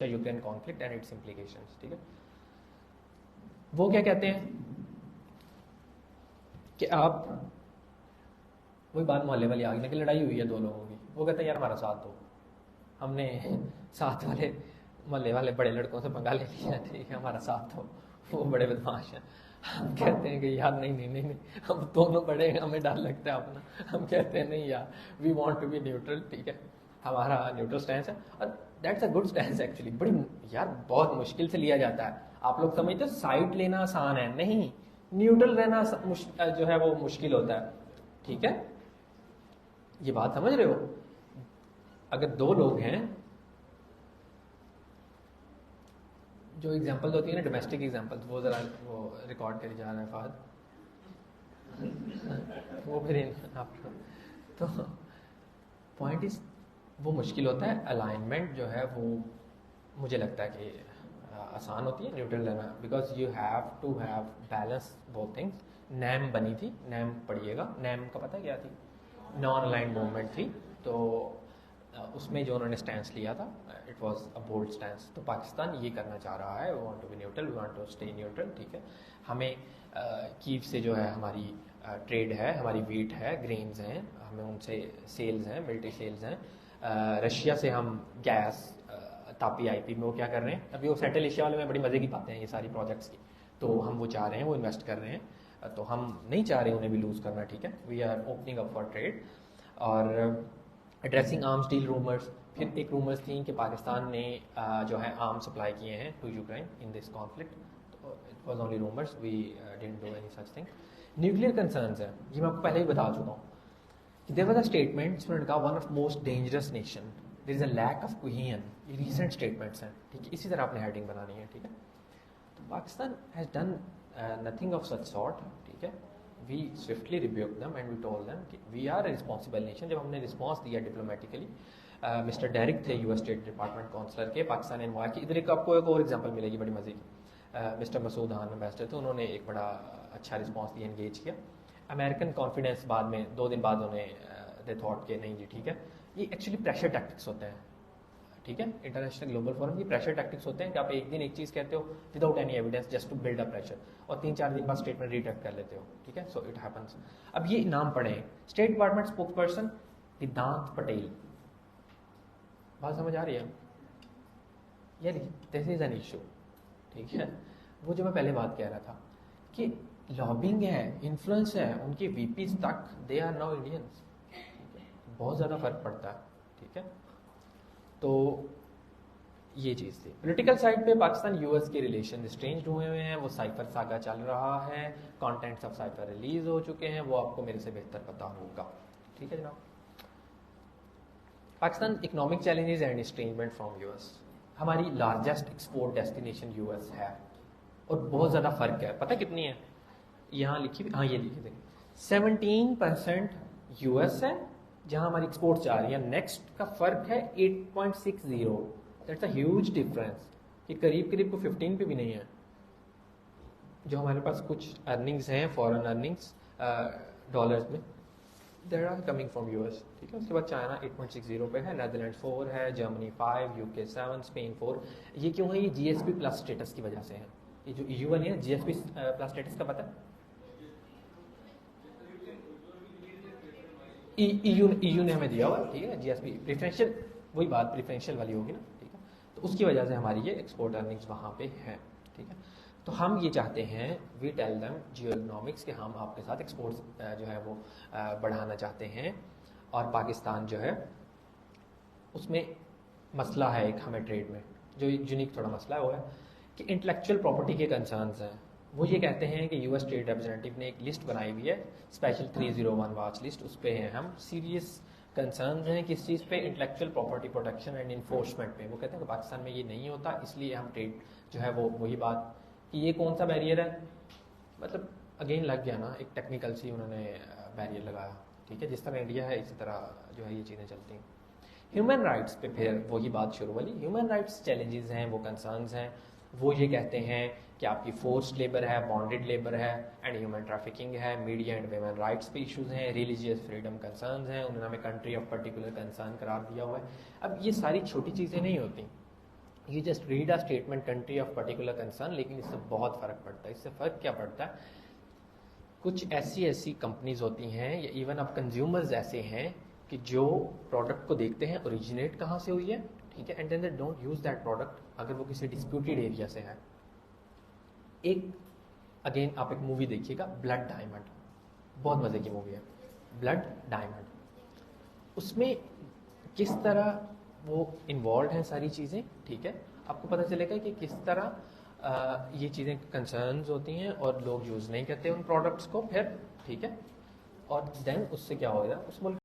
Russia Ukraine conflict and it's implications, ठीक है। वो क्या कहते हैं कि आप, वही बात मोहल्ले वाली आग की लड़ाई हुई है दो लोगों की, वो कहते हैं यार हमारा साथ दो, हमने साथ वाले मोहल्ले वाले बड़े लड़कों से पंगा ले लिया, ठीक है, हमारा साथ दो, वो बड़े बदमाश हैं। हम कहते हैं कि यार नहीं नहीं नहीं नहीं, हम दोनों बड़े हैं, हमें डर लगता है अपना, हम कहते हैं नहीं यार, we want to be neutral, ठीक है, हमारा न्यूट्रल स्टैंड है। और that's a good stand actually, बड़ी यार बहुत मुश्किल से लिया जाता है। आप लोग समझते हो साइड लेना आसान है, नहीं, न्यूट्रल रहना जो है वो मुश्किल होता है, ठीक है, ये बात समझ रहे हो। अगर दो लोग हैं, जो एग्जांपल होती है ना डोमेस्टिक एग्जांपल, वो जरा वो रिकॉर्ड करी जा रहा है फाद, वो फिर आप, तो पॉइंट इज वो मुश्किल होता है। अलाइनमेंट जो है वो मुझे लगता है कि आसान होती है न्यूट्रल रहना, because you have to have balance both things. NAM बनी थी, नैम पढ़िएगा, नैम का पता क्या थी, नॉन अलाइंड मूवमेंट थी, तो उसमें जो उन्होंने स्टैंस लिया था it was a bold stance. तो पाकिस्तान ये करना चाह रहा है, we want to be neutral, we want to stay neutral, ठीक है। हमें कीव से जो है हमारी ट्रेड है, हमारी वीट है, ग्रेन्स हैं, हमें उनसे सेल्स हैं, मिलिट्री सेल्स हैं। रशिया से हम गैस, तापी आईपी में वो क्या कर रहे हैं अभी, वो सेंट्रल एशिया वाले में बड़ी मज़े की बातें हैं ये सारी प्रोजेक्ट्स की, तो हम वो चाह रहे हैं, वो इन्वेस्ट कर रहे हैं, तो हम नहीं चाह रहे उन्हें भी लूज़ करना, ठीक है। We are opening up for trade. और एड्रेसिंग आर्म्स डील रूमर्स, फिर एक रूमर्स थी कि पाकिस्तान ने जो है आर्म सप्लाई किए हैं to Ukraine in this conflict, तो it was only rumours, we didn't do any such thing. Nuclear concerns है, ये मैं आपको पहले ही बता चुका हूँ कि there was a statement, student का, one of most dangerous nation, there is a lack of cohesion, ये रीसेंट स्टेटमेंट्स हैं, ठीक है, इसी तरह आपने हेडिंग बनानी है, ठीक है। तो Pakistan has done nothing of such sort, ठीक है। We swiftly rebuke them and we told them कि we are a responsible nation. जब हमने रिस्पॉन्स दिया डिप्लोमेटिकली, मिस्टर डेरिक थे यूएस स्टेट डिपार्टमेंट काउंसलर के, पाकिस्तान ने इन्वायर की। इधर एक आपको एक और एग्जांपल मिलेगी बड़ी मजे की, मिस्टर मसूद खान एम्बेसडर थे, उन्होंने एक बड़ा अच्छा रिस्पॉन्स दिया, एंगेज किया। अमेरिकन कॉन्फिडेंस बाद में 2 दिन बाद उन्हें दे थॉट के नहीं जी ठीक है, ये एक्चुअली प्रेशर टैक्टिक्स होते हैं, ठीक है। इंटरनेशनल ग्लोबल फोरम की प्रेशर टैक्टिक्स होते हैं कि आप एक दिन एक चीज़ कहते हो without any evidence, just to build a pressure, और 3-4 दिन बाद स्टेटमेंट रिट्रैक्ट कर लेते हो, ठीक है। So it happens. अब ये नाम पढ़े, स्टेट डिपार्टमेंट स्पोक्स पर्सन वेदांत पटेल, बात समझ आ रही है यार, दिस इज एन इशू, ठीक है। वो जो मैं पहले बात कह रहा था कि लॉबिंग है, इन्फ्लुएंस है, उनके वीपीज तक दे आर नाउ इंडियंस, बहुत ज़्यादा फर्क पड़ता है, ठीक है। तो ये चीज़ थी। पॉलिटिकल साइड पे पाकिस्तान यूएस के रिलेशन स्ट्रेंज हुए हैं, वो साइफर सागा चल रहा है, कंटेंट्स ऑफ साइफर रिलीज हो चुके हैं, वो आपको मेरे से बेहतर पता होगा, ठीक है जनाब। Pakistan economic challenges and estrangement from US, हमारी लार्जेस्ट एक्सपोर्ट डेस्टिनेशन यूएस है, और बहुत ज़्यादा फर्क है, पता कितनी है, यहाँ लिखी, हाँ ये लिखी देखिए, 17% यूएस है जहाँ हमारी एक्सपोर्ट जा रही है, नेक्स्ट का फर्क है 8.60, दैट्स अ ह्यूज डिफरेंस, कि करीब करीब को 15 पे भी नहीं है। जो हमारे पास कुछ अर्निंग्स हैं, फॉरेन अर्निंग्स डॉलर्स में, there are coming from US, ठीक है। उसके बाद चाइना 8.60 पे है, नेदरलैंड 4 है, जर्मनी 5, यूके 7, स्पेन 4। ये क्यों है? ये जीएसपी प्लस स्टेटस की वजह से है। ये जो ईयू वाली है जीएसपी प्लस स्टेटस का पता है, ईयू ने हमें दिया हुआ, ठीक है। जीएसपी प्रेफरेंशियल, वही बात प्रेफरेंशियल वाली होगी ना, ठीक है। तो उसकी वजह से हमारी ये एक्सपोर्ट अर्निंग्स वहाँ पे है, ठीक है। तो हम ये चाहते हैं, we tell them geo economics, कि हम आपके साथ एक्सपोर्ट्स जो है वो बढ़ाना चाहते हैं। और पाकिस्तान जो है उसमें मसला है एक, हमें ट्रेड में जो एक यूनिक थोड़ा मसला है वो है कि इंटेलेक्चुअल प्रॉपर्टी के कंसर्न्स हैं। वो ये कहते हैं कि यूएस ट्रेड रिप्रेजेंटेटिव ने एक लिस्ट बनाई हुई है, स्पेशल 301 वॉच लिस्ट, उस पर हैं हम, सीरियस कंसर्न्स हैं किस चीज़ पे, intellectual property protection and enforcement पे। वो कहते हैं कि पाकिस्तान में ये नहीं होता, इसलिए हम ट्रेड जो है वो वही बात कि ये कौन सा बैरियर है, मतलब अगेन लग गया ना, एक टेक्निकल सी उन्होंने बैरियर लगाया, ठीक है। जिस तरह इंडिया है इसी तरह जो है ये चीज़ें चलती हैं। ह्यूमन राइट्स पे फिर वही बात शुरू वाली, ह्यूमन राइट्स चैलेंजेस हैं, वो कंसर्न्स हैं। वो ये कहते हैं कि आपकी फोर्स्ड लेबर है, बॉन्डेड लेबर है, एंड ह्यूमन ट्रैफिकिंग है, मीडिया एंड वुमेन राइट्स पे इश्यूज हैं, रिलीजियस फ्रीडम कंसर्न्स हैं, उन्होंने हमें कंट्री ऑफ पर्टिकुलर कंसर्न करार दिया हुआ है। अब ये सारी छोटी चीज़ें नहीं होती, you just read a statement country of particular concern, लेकिन इससे बहुत फ़र्क पड़ता है। इससे फ़र्क क्या पड़ता है, कुछ ऐसी ऐसी कंपनीज होती हैं या इवन अब कंज्यूमर्स ऐसे हैं कि जो प्रोडक्ट को देखते हैं ओरिजिनेट कहाँ से हुई है, ठीक है, and then they don't use that product अगर वो किसी डिस्प्यूटेड एरिया से है। एक अगेन आप एक मूवी देखिएगा, ब्लड डायमंड, बहुत मज़े की मूवी है ब्लड डायमंड। उसमें किस तरह वो इन्वॉल्व हैं सारी चीज़ें, ठीक है, आपको पता चलेगा कि किस तरह ये चीज़ें कंसर्न्स होती हैं और लोग यूज़ नहीं करते उन प्रोडक्ट्स को फिर, ठीक है, और देन उससे क्या होगा, उस मुल्क